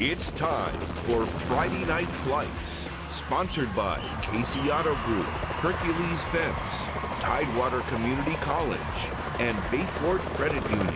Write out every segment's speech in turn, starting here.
It's time for Friday Night Flights, sponsored by Casey Auto Group, Hercules Fence, Tidewater Community College, and Bayport Credit Union.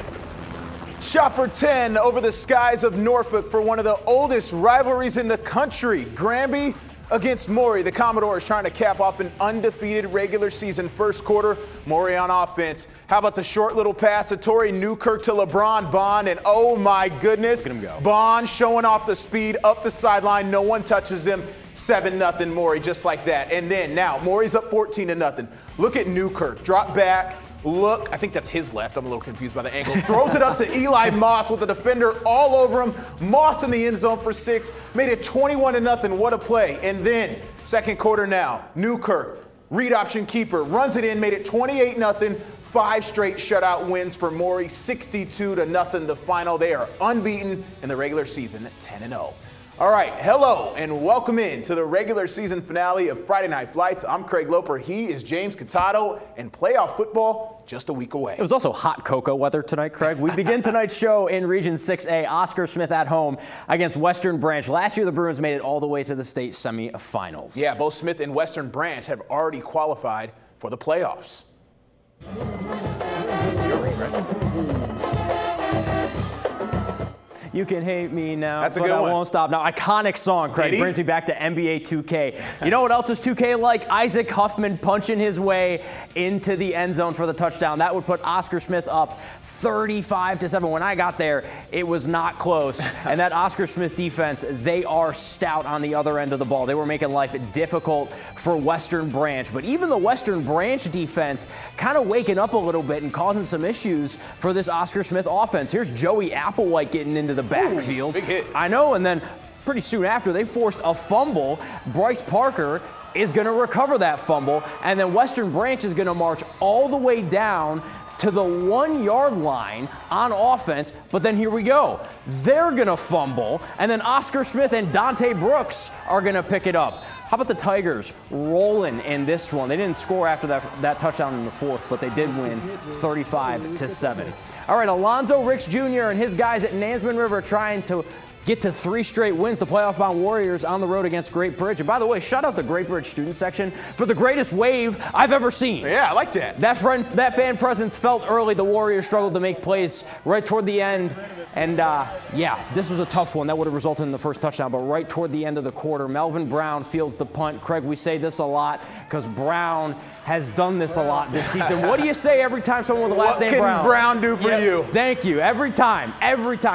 Chopper 10 over the skies of Norfolk for one of the oldest rivalries in the country. Granby against Morry. The Commodores trying to cap off an undefeated regular season first quarter. Morry on offense. How about the short little pass to Torrey Newkirk to LeBron Bond, and oh my goodness, look at him go. Bond showing off the speed up the sideline. No one touches him. 7-0 Morry, just like that. And then now Morry's up 14-0. Look at Newkirk, drop back. Look, I think that's his left. I'm a little confused by the angle. Throws it up to Eli Moss with the defender all over him. Moss in the end zone for 6. Made it 21-0. What a play. And then, second quarter now, Newkirk, read option keeper, runs it in, made it 28-0. 5 straight shutout wins for Morry, 62-0 the final. They are unbeaten in the regular season, 10-0. All right, hello and welcome in to the regular season finale of Friday Night Flights. I'm Craig Loper. He is James Catato, and playoff football just a week away. It was also hot cocoa weather tonight, Craig. We begin tonight's show in Region 6A. Oscar Smith at home against Western Branch. Last year, the Bruins made it all the way to the state semifinals. Yeah, both Smith and Western Branch have already qualified for the playoffs. You can hate me now, That's a but good I one. won't stop. Now, iconic song, Craig. Brings me back to NBA 2K. You know what else is 2K like? Isaac Huffman punching his way into the end zone for the touchdown. That would put Oscar Smith up 35-7. When I got there, it was not close. And that Oscar Smith defense, they are stout on the other end of the ball. They were making life difficult for Western Branch. But even the Western Branch defense kind of waking up a little bit and causing some issues for this Oscar Smith offense. Here's Joey Applewhite getting into the backfield. Big hit. I know, and then pretty soon after, they forced a fumble. Bryce Parker is going to recover that fumble, and then Western Branch is going to march all the way down to the 1-yard line on offense, but then here we go. They're going to fumble, and then Oscar Smith and Dante Brooks are going to pick it up. How about the Tigers rolling in this one? They didn't score after that touchdown in the fourth, but they did win 35-7. All right, Alonzo Ricks Jr. and his guys at Nman River trying to get to 3 straight wins. The playoff-bound Warriors on the road against Great Bridge. And by the way, shout out the Great Bridge student section for the greatest wave I've ever seen. Yeah, I like that. That fan presence felt early. The Warriors struggled to make plays right toward the end. And, yeah, this was a tough one. That would have resulted in the first touchdown. But right toward the end of the quarter, Melvin Brown fields the punt. Craig, we say this a lot because Brown has done this a lot this season. What do you say every time someone with the last name Brown? What can Brown do for you? Thank you. Every time.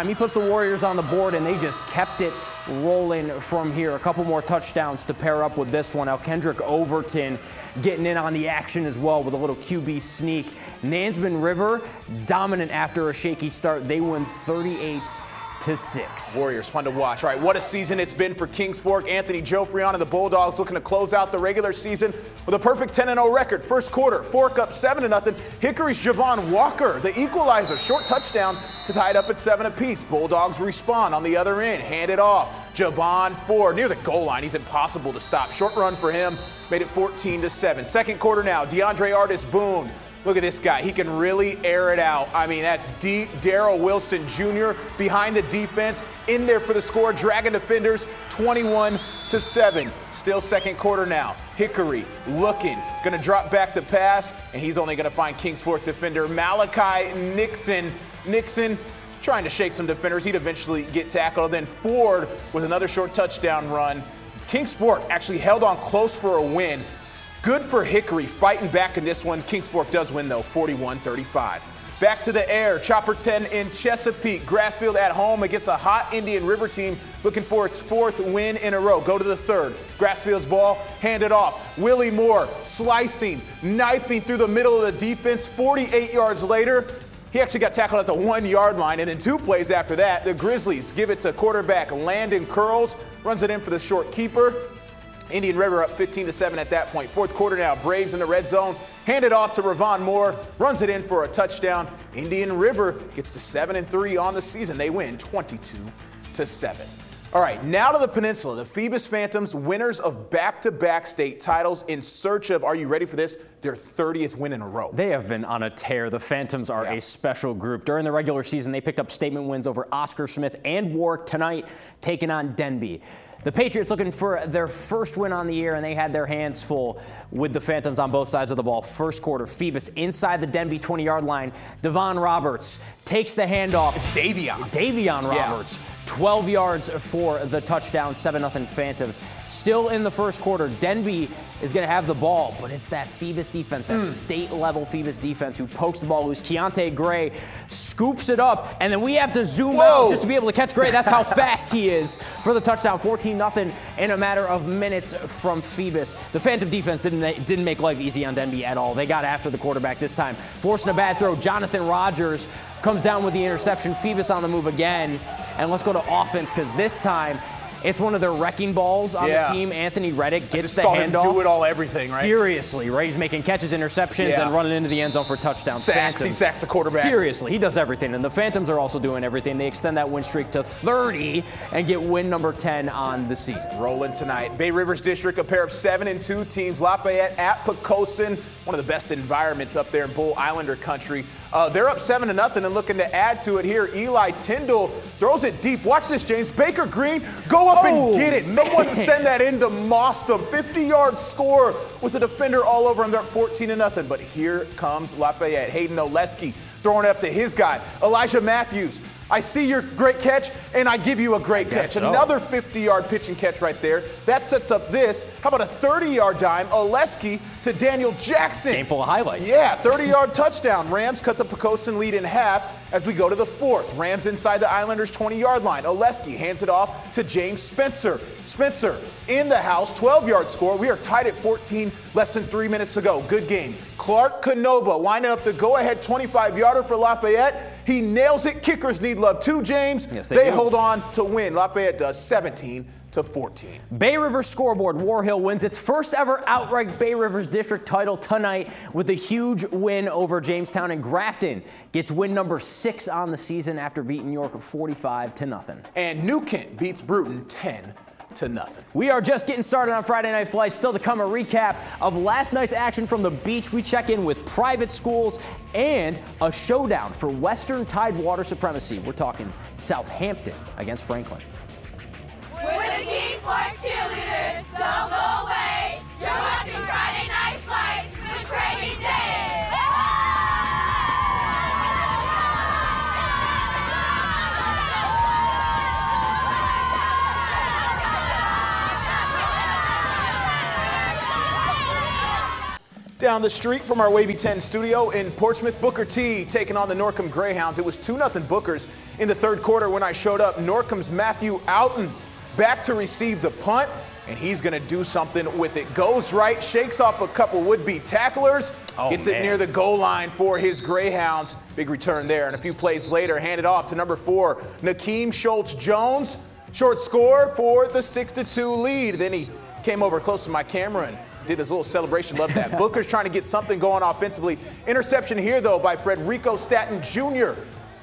He puts the Warriors on the board, and they just kept it rolling from here. A couple more touchdowns to pair up with this one. Now, Kendrick Overton getting in on the action as well with a little QB sneak. Nman River dominant after a shaky start. They win 38-6. Warriors, fun to watch. All right, what a season it's been for Kings Fork. Anthony Jofrion and the Bulldogs looking to close out the regular season with a perfect 10-0 record. First quarter, Fork up 7-0. Hickory's Javon Walker, the equalizer, short touchdown to tie it up at 7 apiece. Bulldogs respond on the other end, hand it off. Javon Ford near the goal line. He's impossible to stop. Short run for him, made it 14-7. Second quarter now, DeAndre Artis-Boone. Look at this guy. He can really air it out. I mean, that's deep. Darrell Wilson Jr. behind the defense, in there for the score, dragging defenders 21-7. Still second quarter now. Hickory looking, going to drop back to pass, and he's only going to find Kings Fork defender Malachi Nixon. Nixon trying to shake some defenders. He'd eventually get tackled. Then Ford with another short touchdown run. Kings Fork actually held on close for a win. Good for Hickory fighting back in this one. Kings Fork does win, though, 41-35. Back to the air. Chopper 10 in Chesapeake. Grassfield at home against a hot Indian River team looking for its 4th win in a row. Go to the 3rd. Grassfield's ball, hand it off. Willie Moore slicing, knifing through the middle of the defense. 48 yards later, he actually got tackled at the 1-yard line. And then 2 plays after that, the Grizzlies give it to quarterback Landon Curls. Runs it in for the short keeper. Indian River up 15-7 at that point. Fourth quarter now, Braves in the red zone. Hand it off to Ravon Moore. Runs it in for a touchdown. Indian River gets to 7-3 on the season. They win 22-7. All right, now to the Peninsula. The Phoebus Phantoms, winners of back-to-back state titles in search of, are you ready for this, their 30th win in a row. They have been on a tear. The Phantoms are a special group. During the regular season, they picked up statement wins over Oscar Smith and Warwick. Tonight, taking on Denby. The Patriots looking for their first win on the year, and they had their hands full with the Phantoms on both sides of the ball. First quarter, Phoebus inside the Denby 20-yard line. Devon Roberts takes the handoff. It's Davion Roberts. 12 yards for the touchdown, 7-0 Phantoms. Still in the first quarter, Denby is going to have the ball, but it's that Phoebus defense, that state-level Phoebus defense who pokes the ball loose. Keontae Gray scoops it up, and then we have to zoom out just to be able to catch Gray. That's how fast he is for the touchdown, 14-0 in a matter of minutes from Phoebus. The Phantom defense didn't make life easy on Denby at all. They got after the quarterback this time, forcing a bad throw. Jonathan Rogers comes down with the interception. Phoebus on the move again. And let's go to offense, because this time it's one of their wrecking balls on the team. Anthony Reddick gets the handoff. Do it all, everything, right? Seriously, right? He's making catches, interceptions, and running into the end zone for touchdowns. He sacks the quarterback. Seriously, he does everything. And the Phantoms are also doing everything. They extend that win streak to 30 and get win number 10 on the season. Rolling tonight. Bay Rivers District, a pair of 7-2 teams. Lafayette at Pocosin, one of the best environments up there in Bull Islander country. They're up 7-0 and looking to add to it here. Eli Tyndall throws it deep. Watch this, James. Baker Green, go up and get it. Someone send that into Mostom. 50-yard score with the defender all over him. They're up 14-0. But here comes Lafayette. Hayden Oleski throwing it up to his guy, Elijah Matthews. I see your great catch, and I give you a great catch. So. Another 50-yard pitch and catch right there. That sets up this. How about a 30-yard dime? Oleski to Daniel Jackson. Game full of highlights. Yeah, 30-yard touchdown. Rams cut the Pocosin lead in half as we go to the fourth. Rams inside the Islanders' 20-yard line. Oleski hands it off to James Spencer. Spencer in the house, 12-yard score. We are tied at 14, less than 3 minutes to go. Good game. Clark Canova winding up the go-ahead 25-yarder for Lafayette. He nails it. Kickers need love too, James. Yes, they hold on to win. Lafayette does 17-14. Bay Rivers scoreboard. War Hill wins its first ever outright Bay Rivers District title tonight with a huge win over Jamestown, and Grafton gets win number 6 on the season after beating York 45-0. And New Kent beats Bruton 10-0. We are just getting started on Friday Night Flights. Still to come, a recap of last night's action from the beach. We check in with private schools and a showdown for Western Tidewater supremacy. We're talking Southampton against Franklin. We're the Kings Park cheerleaders. Don't go away. You're watching Friday Night Flights with Craig and James. Down the street from our Wavy 10 studio in Portsmouth, Booker T taking on the Norham Greyhounds. It was 2-0 Bookers in the third quarter when I showed up. Norham's Matthew Outen back to receive the punt, and he's going to do something with it. Goes right, shakes off a couple would-be tacklers, gets it near the goal line for his Greyhounds. Big return there, and a few plays later, handed off to number 4, Nakeem Schultz-Jones. Short score for the 6-2 lead. Then he came over close to my camera and did his little celebration. Love that. Booker's trying to get something going offensively. Interception here, though, by Frederico Staton Jr.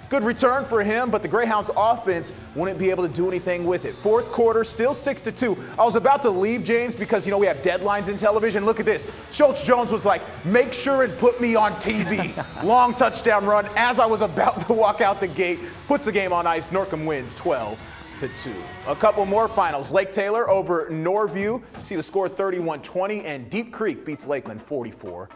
Good return for him, but the Greyhounds offense wouldn't be able to do anything with it. Fourth quarter, still 6-2. I was about to leave, James, because, you know, we have deadlines in television. Look at this. Schultz-Jones was like, make sure and put me on TV. Long touchdown run as I was about to walk out the gate. Puts the game on ice. Norham wins 12-2. A couple more finals. Lake Taylor over Norview. See the score 31-20, and Deep Creek beats Lakeland 44-0.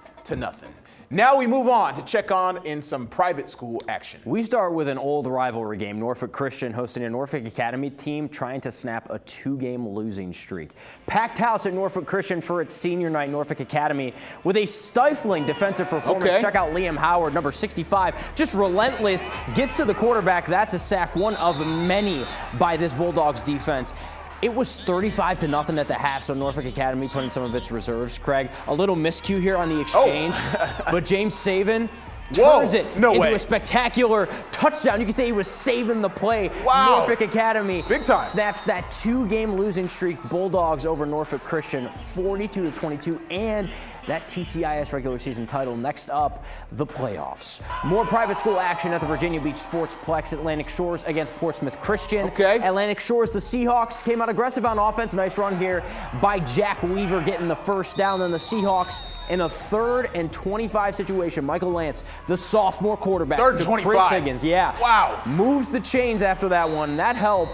Now we move on to check on in some private school action. We start with an old rivalry game. Norfolk Christian hosting a Norfolk Academy team trying to snap a 2-game losing streak. Packed house at Norfolk Christian for its senior night. Norfolk Academy with a stifling defensive performance. Check out Liam Howard, number 65. Just relentless, gets to the quarterback. That's a sack, one of many by this Bulldogs defense. It was 35-0 at the half, so Norfolk Academy put in some of its reserves. Craig, a little miscue here on the exchange, but James Saban turns it no into way. a spectacular touchdown. You can say he was saving the play. Wow. Norfolk Academy Big time. snaps that 2-game losing streak. Bulldogs over Norfolk Christian 42-22, and that TCIS regular season title. Next up, the playoffs. More private school action at the Virginia Beach Sportsplex. Atlantic Shores against Portsmouth Christian. Okay. Atlantic Shores, the Seahawks came out aggressive on offense. Nice run here by Jack Weaver getting the first down. Then the Seahawks in a 3rd and 25 situation. Michael Lance, the sophomore quarterback. 3rd and to 25. Chris Higgins, yeah. Wow. Moves the chains after that one. That help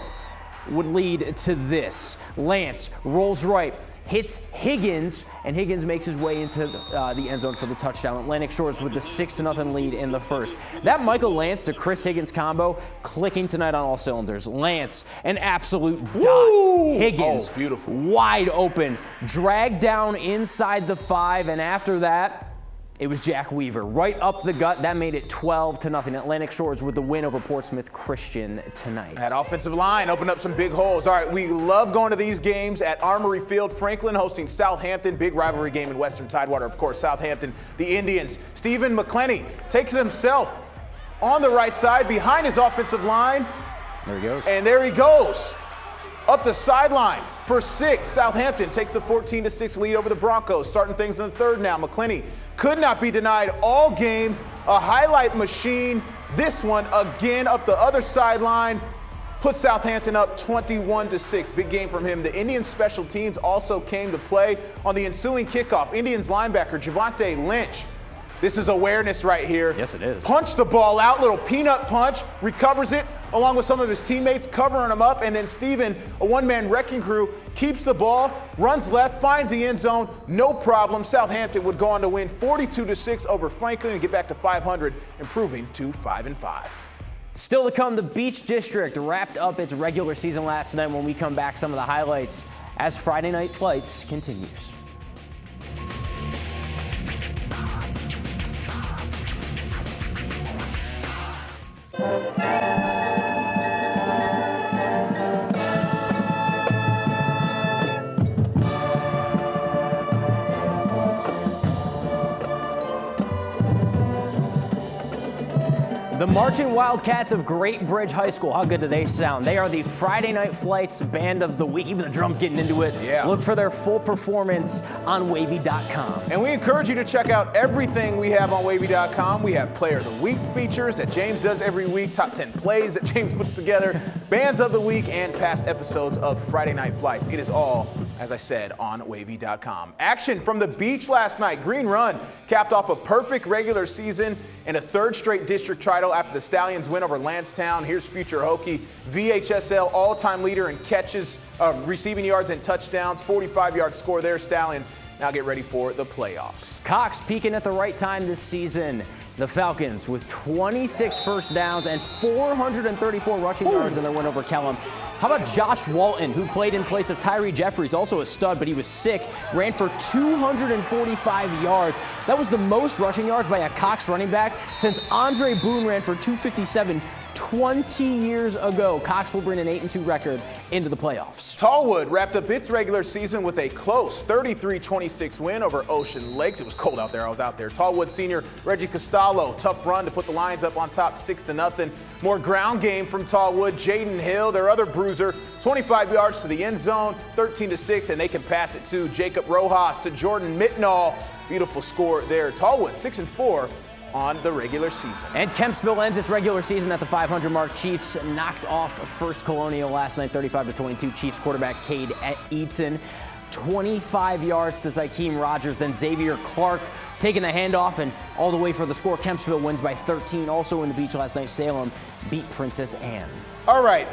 would lead to this. Lance rolls right, hits Higgins, and Higgins makes his way into the end zone for the touchdown. Atlantic Shores with the 6-0 lead in the first. That Michael Lance to Chris Higgins combo clicking tonight on all cylinders. Lance, an absolute dot. Higgins, beautiful. Wide open, dragged down inside the 5, and after that, it was Jack Weaver right up the gut. That made it 12-0. Atlantic Shores with the win over Portsmouth Christian tonight. That offensive line opened up some big holes. All right, we love going to these games at Armory Field. Franklin hosting Southampton. Big rivalry game in Western Tidewater, of course. Southampton, the Indians. Stephen McClenny takes it himself on the right side behind his offensive line. There he goes. And there he goes. Up the sideline for 6. Southampton takes the 14-6 lead over the Broncos. Starting things in the 3rd now. McClenny could not be denied all game. A highlight machine. This one again up the other sideline. Puts Southampton up 21-6. Big game from him. The Indians special teams also came to play on the ensuing kickoff. Indians linebacker Javante Lynch. This is awareness right here. Yes, it is. Punch the ball out, little peanut punch, recovers it along with some of his teammates covering him up, and then Steven, a one-man wrecking crew, keeps the ball, runs left, finds the end zone, no problem. Southampton would go on to win 42-6 over Franklin and get back to 500, improving to 5-5. Still to come, the Beach District wrapped up its regular season last night. When we come back, some of the highlights as Friday Night Flights continues. The Marching Wildcats of Great Bridge High School. How good do they sound? They are the Friday Night Flights Band of the Week. Even the drums getting into it. Yeah. Look for their full performance on wavy.com. And we encourage you to check out everything we have on wavy.com. We have Player of the Week features that James does every week, top 10 plays that James puts together, bands of the week, and past episodes of Friday Night Flights. It is all, as I said, on wavy.com. Action from the beach last night. Green Run capped off a perfect regular season and a 3rd straight district title after the Stallions win over Lansdowne. Here's future Hokie, VHSL all-time leader in catches, receiving yards and touchdowns, 45-yard score there. Stallions now get ready for the playoffs. Cox peaking at the right time this season. The Falcons with 26 first downs and 434 rushing yards in their win over Kellum. How about Josh Walton, who played in place of Tyree Jeffries, also a stud, but he was sick, ran for 245 yards. That was the most rushing yards by a Cox running back since Andre Boone ran for 257 20 years ago. Cox will bring an 8-2 record into the playoffs. Tallwood wrapped up its regular season with a close 33-26 win over Ocean Lakes. It was cold out there. I was out there. Tallwood senior Reggie Costello, tough run to put the Lions up on top 6-0. More ground game from Tallwood. Jaden Hill, their other bruiser, 25 yards to the end zone, 13-6, and they can pass it to Jacob Rojas, to Jordan Mittenall. Beautiful score there. Tallwood 6-4 on the regular season. And Kempsville ends its regular season at the 500 mark. Chiefs knocked off First Colonial last night, 35-22. Chiefs quarterback Cade Eatson, 25 yards to Zykeem Rogers. Then Xavier Clark taking the handoff and all the way for the score. Kempsville wins by 13. Also in the beach last night, Salem beat Princess Anne. All right,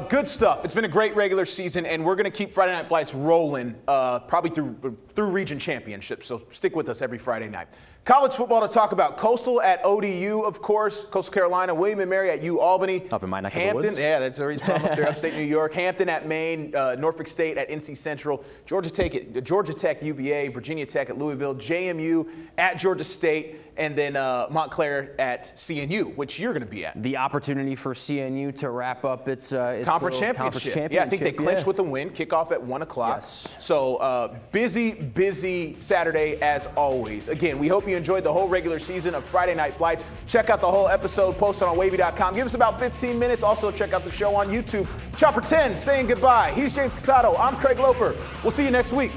good stuff. It's been a great regular season, and we're going to keep Friday Night Flights rolling probably through region championships, so stick with us every Friday night. College football to talk about. Coastal at ODU, of course. Coastal Carolina, William & Mary at UAlbany. Up in my neck of the Hampton, woods. yeah, that's where he's from, up there, upstate New York. Hampton at Maine, Norfolk State at NC Central, Georgia Tech, UVA, Virginia Tech at Louisville, JMU at Georgia State, and then Montclair at CNU, which you're going to be at. The opportunity for CNU to wrap up its conference championship. Yeah, I think they clinched with a win. Kickoff at 1 o'clock. Yes. So busy Saturday as always. Again, we hope you enjoyed the whole regular season of Friday Night Flights. Check out the whole episode posted on wavy.com. Give us about 15 minutes. Also, check out the show on YouTube. Chopper 10 saying goodbye. He's James Casado. I'm Craig Loper. We'll see you next week.